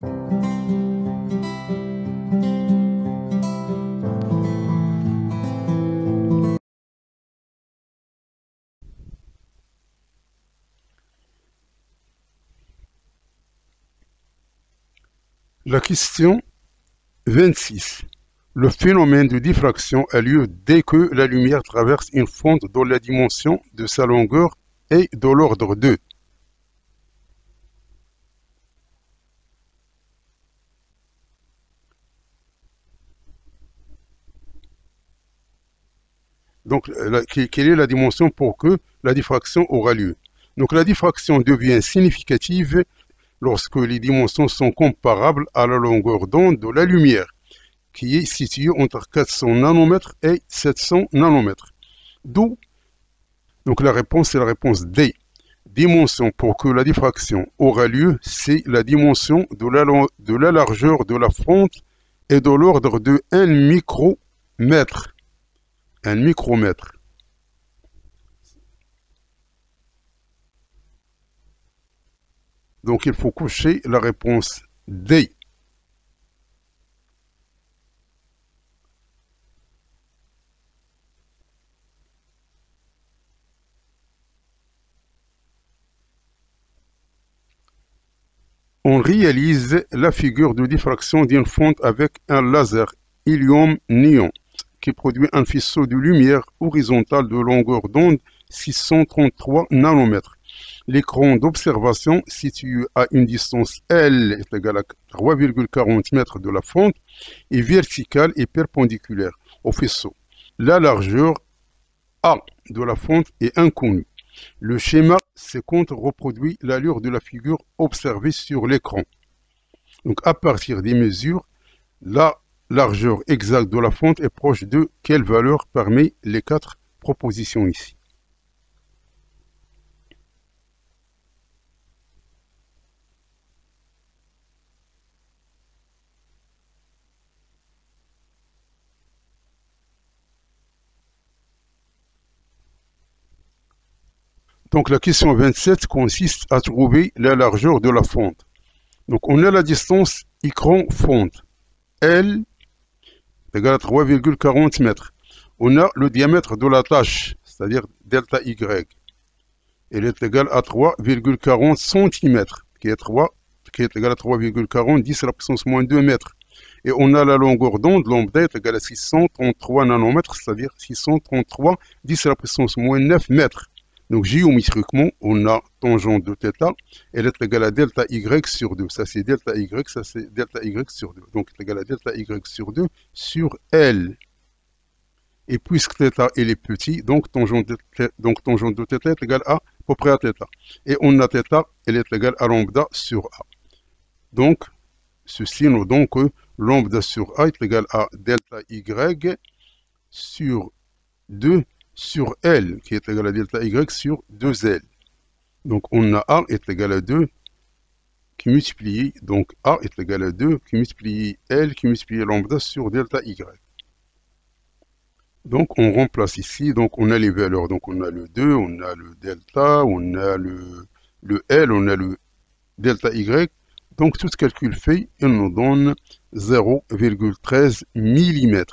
La question 26. Le phénomène de diffraction a lieu dès que la lumière traverse une fente dont la dimension de sa longueur est de l'ordre de. Donc, quelle est la dimension pour que la diffraction aura lieu? Donc, la diffraction devient significative lorsque les dimensions sont comparables à la longueur d'onde de la lumière, qui est située entre 400 nanomètres et 700 nanomètres. D'où, donc la réponse est la réponse D. Dimension pour que la diffraction aura lieu, c'est la dimension de la largeur de la fente est de l'ordre de 1 micromètre. 1 micromètre. Donc il faut cocher la réponse D. On réalise la figure de diffraction d'une fente avec un laser hélium-néon qui produit un faisceau de lumière horizontale de longueur d'onde 633 nanomètres. L'écran d'observation situé à une distance L est égal à 3,40 mètres de la fente est vertical et perpendiculaire au faisceau. La largeur A de la fente est inconnue. Le schéma ci-contre reproduit l'allure de la figure observée sur l'écran. Donc à partir des mesures, la largeur exacte de la fente est proche de quelle valeur parmi les 4 propositions ici? Donc la question 27 consiste à trouver la largeur de la fente. Donc on a la distance écran-fente. L égale à 3,40 mètres. On a le diamètre de la tâche, c'est-à-dire delta Y. Elle est égale à 3,40 cm, qui est égal à 3,40 10 à la puissance moins 2 mètres. Et on a la longueur d'onde, lambda est égale à 633 nanomètres, c'est-à-dire 633 10 à la puissance moins 9 mètres. Donc géométriquement, on a tangente de θ, elle est égale à delta Y sur 2. Ça c'est delta Y, ça c'est delta Y sur 2. Donc c'est égal à delta Y sur 2 sur L. Et puisque θ elle est petit, donc tangente de θ est égale à peu près à θ. Et on a θ, elle est égale à lambda sur A. Donc, ceci nous donne que lambda sur A est égal à delta Y sur 2 sur L, qui est égal à delta Y sur 2L. Donc, on a A est égal à 2 qui multiplie, donc A est égal à 2 qui multiplie L qui multiplie lambda sur delta Y. Donc, on remplace ici, donc on a les valeurs. Donc, on a le 2, on a le delta, on a le L, on a le delta Y. Donc, tout ce calcul fait, il nous donne 0,13 mm.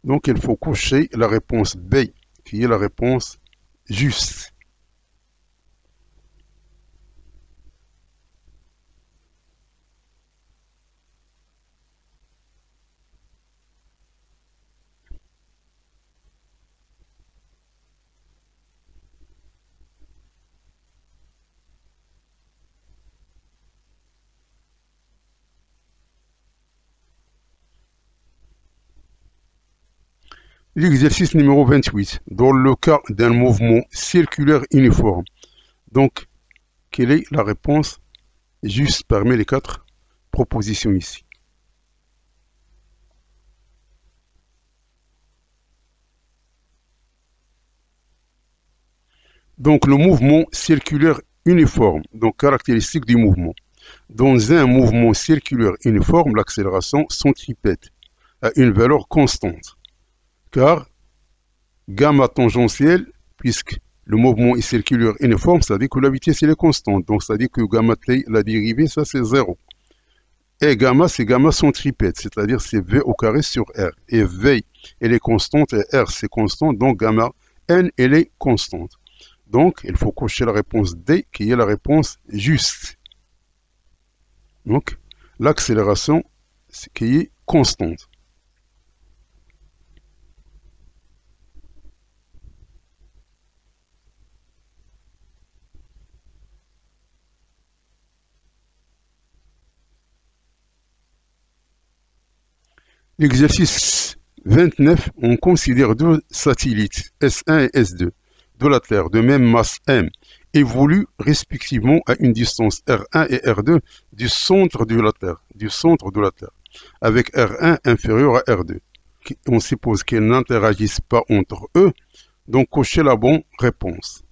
Donc, il faut cocher la réponse B, qui est la réponse juste. L'exercice numéro 28, dans le cas d'un mouvement circulaire uniforme. Donc, quelle est la réponse juste parmi les 4 propositions ici? Donc, le mouvement circulaire uniforme, donc caractéristique du mouvement. Dans un mouvement circulaire uniforme, l'accélération centripète a une valeur constante. Car gamma tangentielle, puisque le mouvement est circulaire uniforme, ça veut dire que la vitesse elle est constante. Donc ça veut dire que gamma t, la dérivée, ça c'est 0. Et gamma, c'est gamma centripète, c'est-à-dire c'est V au carré sur R. Et V, elle est constante, et R, c'est constant, donc gamma N, elle est constante. Donc, il faut cocher la réponse D, qui est la réponse juste. Donc, l'accélération, qui est constante. L'exercice 29, on considère deux satellites, S1 et S2, de la Terre de même masse M, évoluent respectivement à une distance R1 et R2 du centre de la Terre, avec R1 inférieur à R2. On suppose qu'ils n'interagissent pas entre eux, donc cochez la bonne réponse.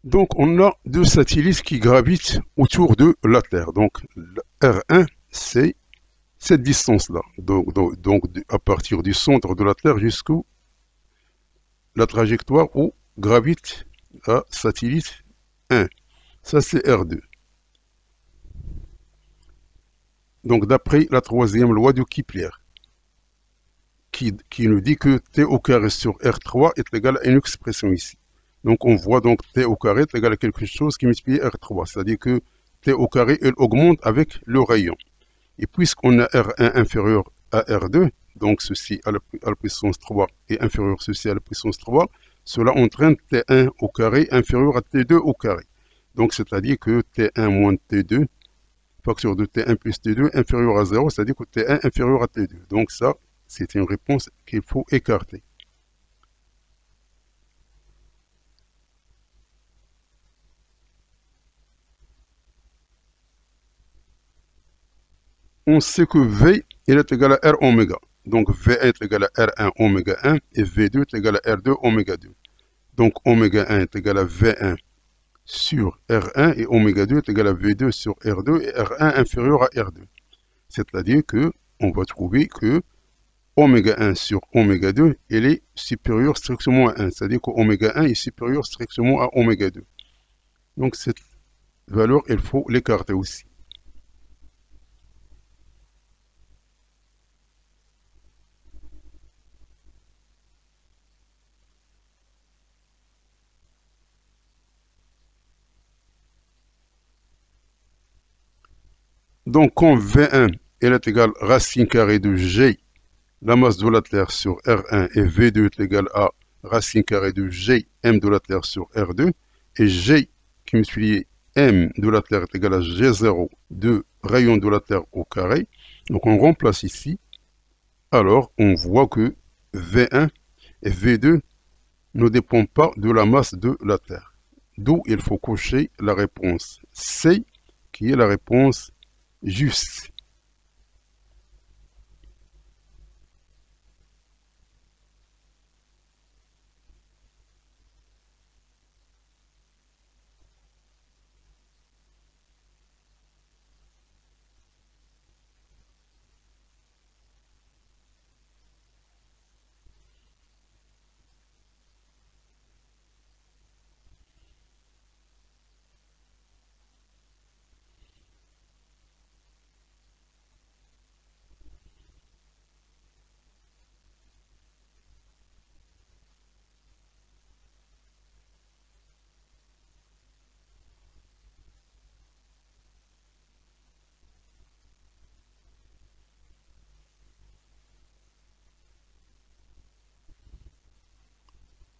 Donc, on a deux satellites qui gravitent autour de la Terre. Donc, R1, c'est cette distance-là. Donc, à partir du centre de la Terre jusqu'à la trajectoire où gravite un satellite 1. Ça, c'est R2. Donc, d'après la troisième loi de Kepler, qui nous dit que T au carré sur R3 est égal à une expression ici. Donc, on voit donc T au carré est égal à quelque chose qui multiplie R3. C'est-à-dire que T au carré, elle augmente avec le rayon. Et puisqu'on a R1 inférieur à R2, donc ceci à la puissance 3 et inférieur ceci à la puissance 3, cela entraîne T1 au carré inférieur à T2 au carré. Donc, c'est-à-dire que T1 moins T2, facteur de T1 plus T2 inférieur à 0, c'est-à-dire que T1 inférieur à T2. Donc, ça, c'est une réponse qu'il faut écarter. On sait que V est égal à R oméga. Donc V est égal à R1 oméga 1 et V2 est égal à R2 oméga 2. Donc oméga 1 est égal à V1 sur R1 et oméga 2 est égal à V2 sur R2 et R1 inférieur à R2. C'est-à-dire que on va trouver que oméga 1 sur oméga 2, elle est supérieure strictement à 1. C'est-à-dire que oméga 1 est supérieur strictement à oméga 2. Donc cette valeur, il faut l'écarter aussi. Donc, quand V1 est égal à racine carrée de G, la masse de la Terre sur R1, et V2 est égal à racine carrée de G, M de la Terre sur R2, et G qui multiplie M de la Terre est égal à G0 de rayon de la Terre au carré. Donc, on remplace ici. Alors, on voit que V1 et V2 ne dépendent pas de la masse de la Terre. D'où il faut cocher la réponse C, qui est la réponse juste.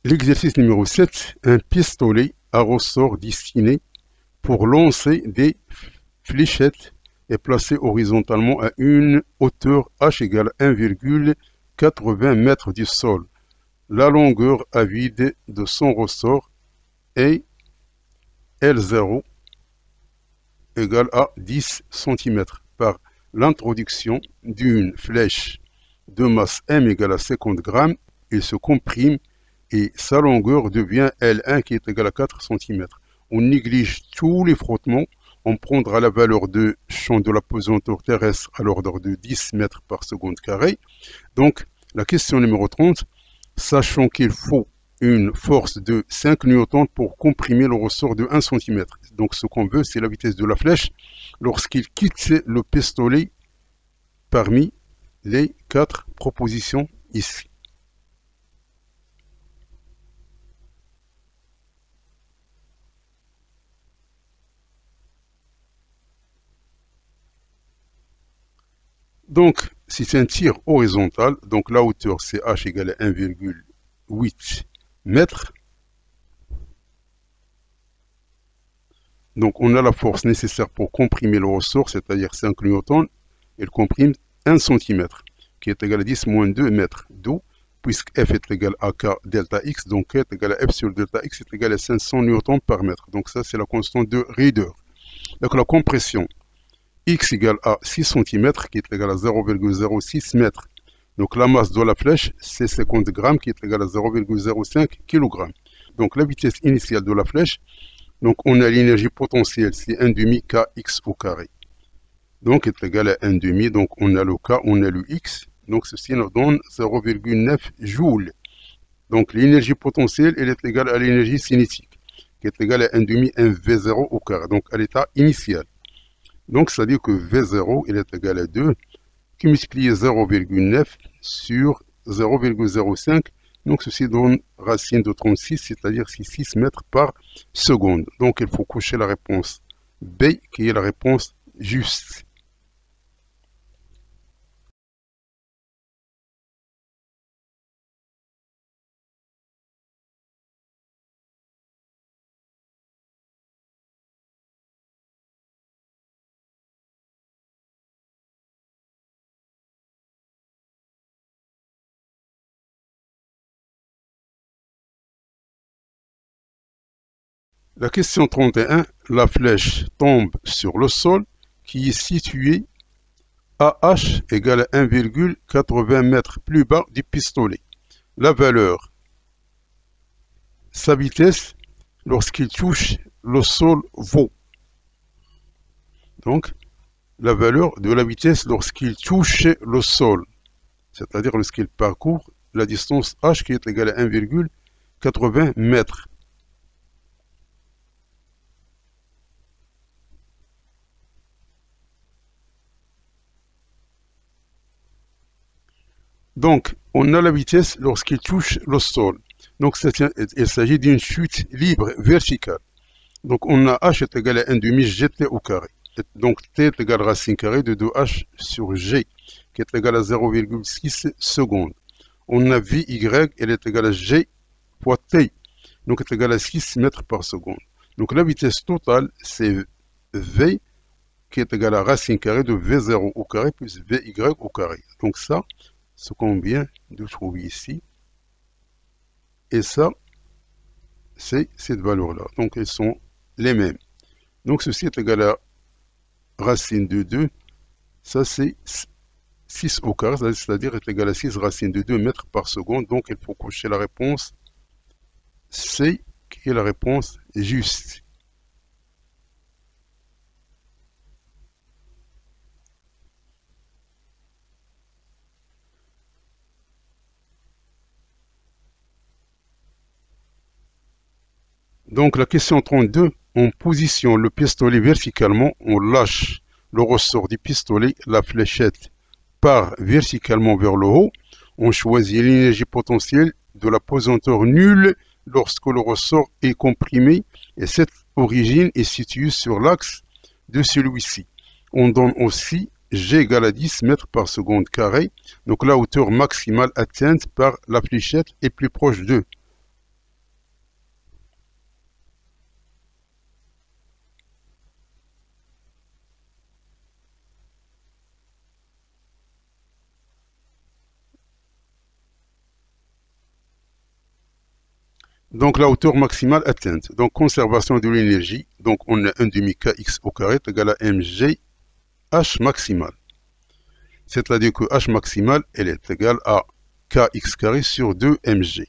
L'exercice numéro 7, un pistolet à ressort destiné pour lancer des fléchettes est placé horizontalement à une hauteur h égale 1,80 m du sol. La longueur à vide de son ressort est L0 égale à 10 cm par l'introduction d'une flèche de masse M égale à 50 g. Il se comprime et sa longueur devient L1 qui est égal à 4 cm. On néglige tous les frottements. On prendra la valeur de champ de la pesanteur terrestre à l'ordre de 10 mètres par seconde carré. Donc, la question numéro 30, sachant qu'il faut une force de 5 newtons pour comprimer le ressort de 1 cm. Donc, ce qu'on veut, c'est la vitesse de la flèche lorsqu'il quitte le pistolet parmi les 4 propositions ici. Donc, si c'est un tir horizontal, donc la hauteur c'est h égale à 1,8 mètres. Donc, on a la force nécessaire pour comprimer le ressort, c'est-à-dire 5 newtons. Il comprime 1 cm, qui est égal à 10 moins 2 mètres. D'où, puisque F est égal à K delta X, donc K est égal à F sur delta X est égal à 500 newtons par mètre. Donc ça, c'est la constante de Reader. Donc la compression, X égale à 6 cm, qui est égal à 0,06 mètres. Donc la masse de la flèche, c'est 50 grammes, qui est égal à 0,05 kg. Donc la vitesse initiale de la flèche, donc on a l'énergie potentielle, c'est 1,5 kx au carré. Donc est égal à 1,5, donc on a le K, on a le X. Donc ceci nous donne 0,9 joules. Donc l'énergie potentielle, elle est égale à l'énergie cinétique, qui est égale à 1,5 mV0 au carré, donc à l'état initial. Donc ça veut dire que V0, il est égal à 2, qui multiplie 0,9 sur 0,05. Donc ceci donne racine de 36, c'est-à-dire 6 mètres par seconde. Donc il faut cocher la réponse B, qui est la réponse juste. La question 31, la flèche tombe sur le sol qui est situé à H égale à 1,80 m plus bas du pistolet. La valeur, sa vitesse lorsqu'il touche le sol vaut. Donc, la valeur de la vitesse lorsqu'il touche le sol, c'est-à-dire lorsqu'il parcourt la distance H qui est égale à 1,80 m. Donc, on a la vitesse lorsqu'il touche le sol. Donc, il s'agit d'une chute libre verticale. Donc, on a h est égal à 1,5 gt au carré. Donc, t est égal à racine carrée de 2h sur g, qui est égal à 0,6 secondes. On a vy, elle est égale à g fois t, donc est égal à 6 mètres par seconde. Donc, la vitesse totale, c'est v, qui est égal à racine carrée de v0 au carré plus vy au carré. Donc, ça, ce qu'on vient de trouver ici. Et ça, c'est cette valeur-là. Donc, elles sont les mêmes. Donc, ceci est égal à racine de 2. Ça, c'est 6 au carré, c'est-à-dire est égal à 6 racine de 2 mètres par seconde. Donc, il faut cocher la réponse C, qui est la réponse juste. Donc la question 32, on positionne le pistolet verticalement, on lâche le ressort du pistolet, la fléchette part verticalement vers le haut, on choisit l'énergie potentielle de la pesanteur nulle lorsque le ressort est comprimé et cette origine est située sur l'axe de celui-ci. On donne aussi G égale à 10 mètres par seconde carré, donc la hauteur maximale atteinte par la fléchette est plus proche de. Donc la hauteur maximale atteinte. Donc conservation de l'énergie. Donc on a 1,5 kx au carré est égal à mg h maximal. C'est-à-dire que h maximal, elle est égale à kx carré sur 2 mg.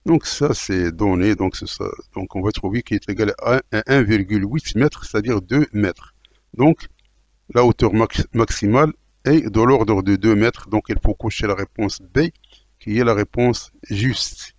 Donc ça c'est donné, donc c'est ça. Donc on va trouver qu'il est égal à 1,8 mètres, c'est-à-dire 2 mètres. Donc la hauteur maximale est de l'ordre de 2 mètres, donc il faut cocher la réponse B, qui est la réponse juste.